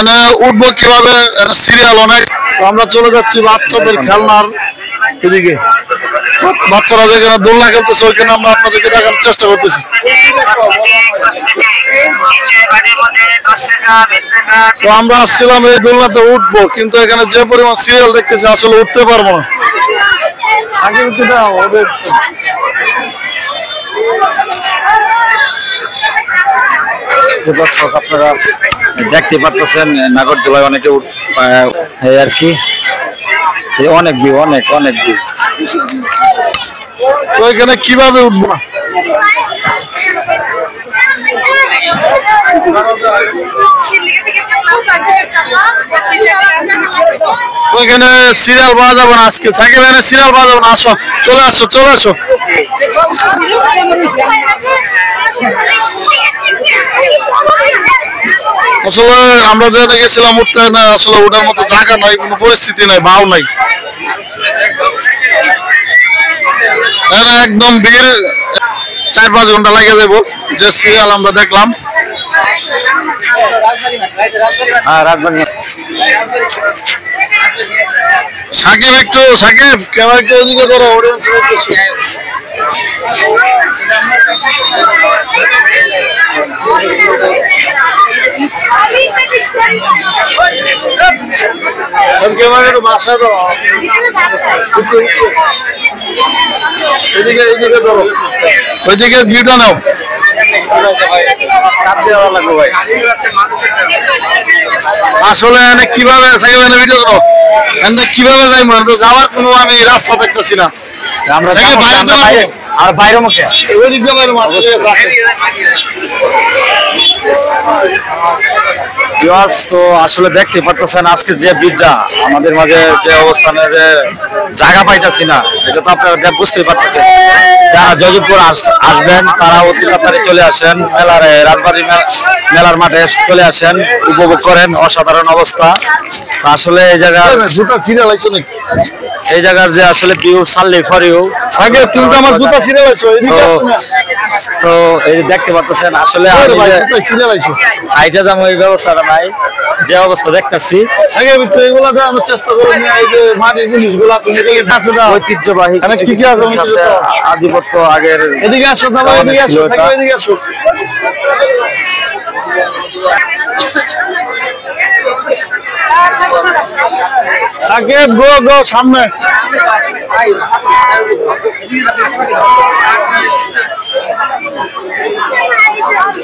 এখানে উঠবো কিভাবে, সিরিয়াল অনেক। আমরা চলে যাচ্ছি বাচ্চাদের খেলনার এদিকে। বাচ্চারা যেখানে দোলনা খেলতেছে ওইখানে আমরা আপনাদেরকে দেখানোর চেষ্টা করতেছি। তো আমরা আসছিলাম এই দোলনাতে উঠবো, কিন্তু এখানে যে পরিমাণ সিরিয়াল দেখতেছি আসলে উঠতে পারবো না। দর্শক আপনারা দেখতে পাচ্ছেন নাগরদোলায় অনেকে আর কি অনেক ভিউ, অনেক ভিউ। তো এখানে কিভাবে উঠবো না, ওইখানে সিরিয়াল পাওয়া যাবে না আজকে। সাকিব এখানে সিরিয়াল পাওয়া যাবে না, আসো, চলে আসো, চলে আসো। আসলে আমরা যেটা গেছিলাম উঠতে না, আসলে ওঠার মতো জায়গা নাই, কোনো পরিস্থিতি নাই, ভাও নাই, একদম ভিড়। 4-5 ঘন্টা লাগে যাবো যে সিরিয়াল আমরা দেখলাম। সাকিব একটু, সাকিব ক্যামেরা একটু ওদিকে ধরো, অডিয়েন্স দেখতেছি। ক্যামেরা একটু বাসা দাও, এদিকে এদিকে ধরো, ওইদিকে ভিউটা নাও। আসলে কিভাবে ভিডিও করো, কিভাবে যাইবো, যাওয়ার কোনো আমি রাস্তা দেখতেছি না। আমরা আর বাইরে মুখে ওই দিক দিয়ে বাইরে মাত্র তো আসলে দেখতে পারতেছেন আজকে যে ভিড়টা আমাদের মাঝে, যে অবস্থানে যে জায়গা পাইতেছি না, এটা তো আপনারা বুঝতেই পারতেছেন। যারা জয়পুর আসবেন তারা অতি তাড়াতাড়ি চলে আসেন রাজবাড়ী মেলার মাঠে, চলে আসেন, উপভোগ করেন অসাধারণ অবস্থা। আসলে এই জায়গা এই জায়গার যে আসলে ভিউ সানলি ফর ইউ। তো এই দেখতে পাচ্ছেন আসলে হাইটা যাবো এই ব্যবস্থাটা নাই, যে অবস্থা দেখতেছি ঐতিহ্যবাহী আধিপত্য আগের। এদিকে আসো, এদিকে আসো। সাকিব গো গো সামনে।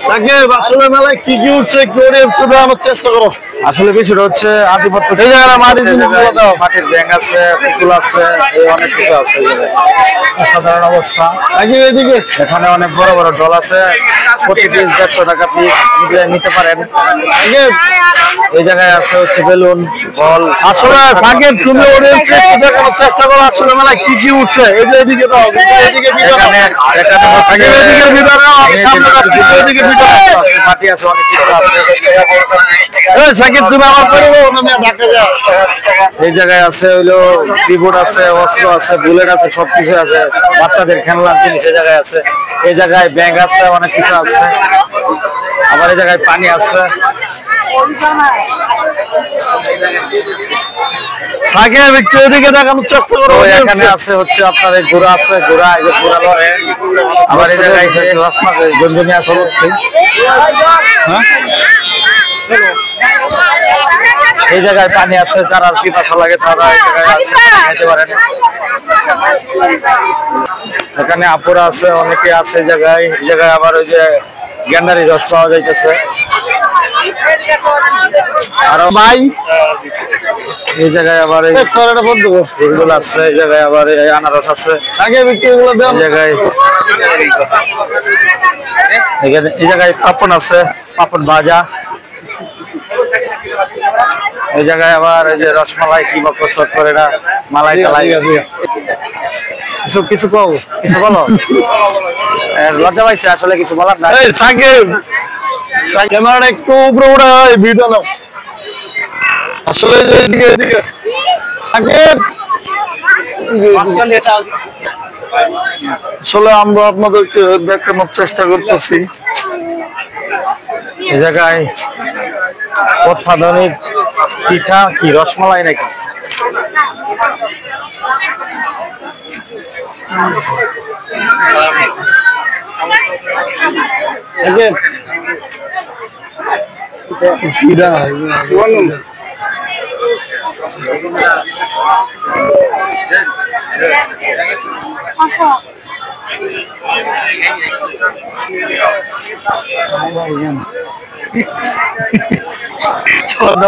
সাকিব আসলে মেলায় কি কি উঠছে একটু দেখানোর চেষ্টা করো। আসলে বিষয়টা হচ্ছে আধিপত্য, মাটির ব্যাঙ আছে, পুতুল আছে, অনেক কিছু আছে, অসাধারণ অবস্থা। এদিকে এখানে অনেক বড় বড় ডল আছে, প্রতি পিস 150 টাকা পিস নিতে পারেন। এই জায়গায় আছে হচ্ছে বেলুন, বল। আসলে সাকিব তুমি দেখানোর চেষ্টা করো আসলে মেলায় কি কি উঠছে। এই যে এদিকে তো এদিকে মাটি আছে, অনেক কিছু আছে। সাকিব তুমি আমার এই জায়গায় আছে হইলো কিবোর্ড আছে, অস্ত্র আছে, বুলেট আছে, সবকিছু আছে, বাচ্চাদের খেলনার জিনিস এই জায়গায় আছে। এই জায়গায় ব্যাগ আছে, অনেক কিছু আছে। আবার এই জায়গায় পানি আছে। সাকিব একটু এদিকে দেখানোর চেষ্টা করো। এখানে আছে হচ্ছে আপনার ঘোড়া আছে, ঘোড়া লড়ে। আবার এই জায়গায় জঞ্জনি আছে। এই জায়গায় পানি আছে, যারা পিপাসা লাগে তারা এই জায়গায় আছে, খেতে পারেন। এখানে আপুরা আছে, অনেকে আছে এই জায়গায়। এই জায়গায় আবার ওই যে গেন্ডারি রস পাওয়া যাইতেছে। আর ভাই এই জায়গায় আবার এগুলো আছে, এই জায়গায় আবার আনারস আছে, এই জায়গায় এই জায়গায় পাপন আছে, পাপন ভাজা। এই জায়গায় আবার এই যে রসমালাই কি বা প্রস্তুত করে না, মালাই টালাই। কিছু কও, কিছু বলো। লজ্জা পাইছে আসলে, কিছু বলার না। ক্যামেরাটা একটু উপরে উঠে ভিডিও নাও। আসলে আসলে আমরা আপনাদেরকে দেখানোর চেষ্টা করতেছি। এই জায়গায় অত্যাধুনিক পিঠা কি রসমালাই নাকি?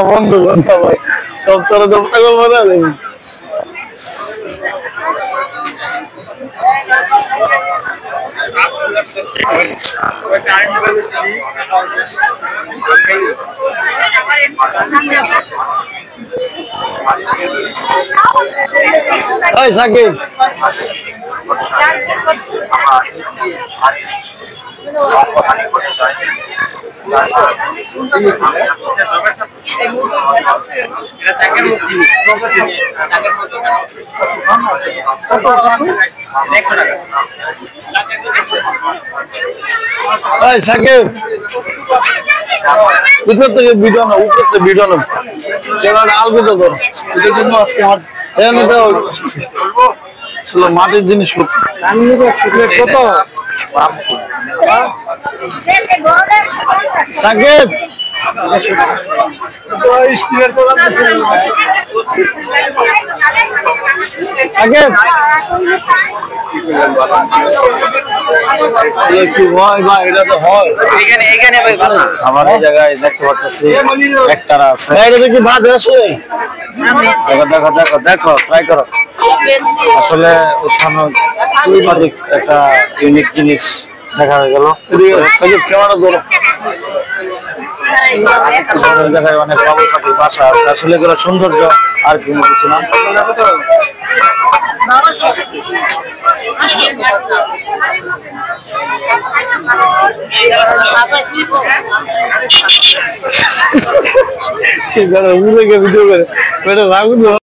বন্ধ কথা ভাই, সব তোরা তো পাগল বানা যাবে। এই সাকিব সাকিব উপর থেকে ভিডিও না, উপর থেকে ভিডিও না, আলবি তো কর। এটার জন্য আজকে আমার মাটির জিনিস কত সাকিব আমার এই জায়গায় দেখতে পাচ্ছি একটারা আছে। দেখো দেখো দেখো দেখো ট্রাই করো। আসলে উত্থান একটা ইউনিক জিনিস দেখা হয়ে গেল। জায়গায় অনেক বাবুই পাখির বাসা আছে। আসলে এগুলো সৌন্দর্য আর কোনো কিছু না। ভিডিও করে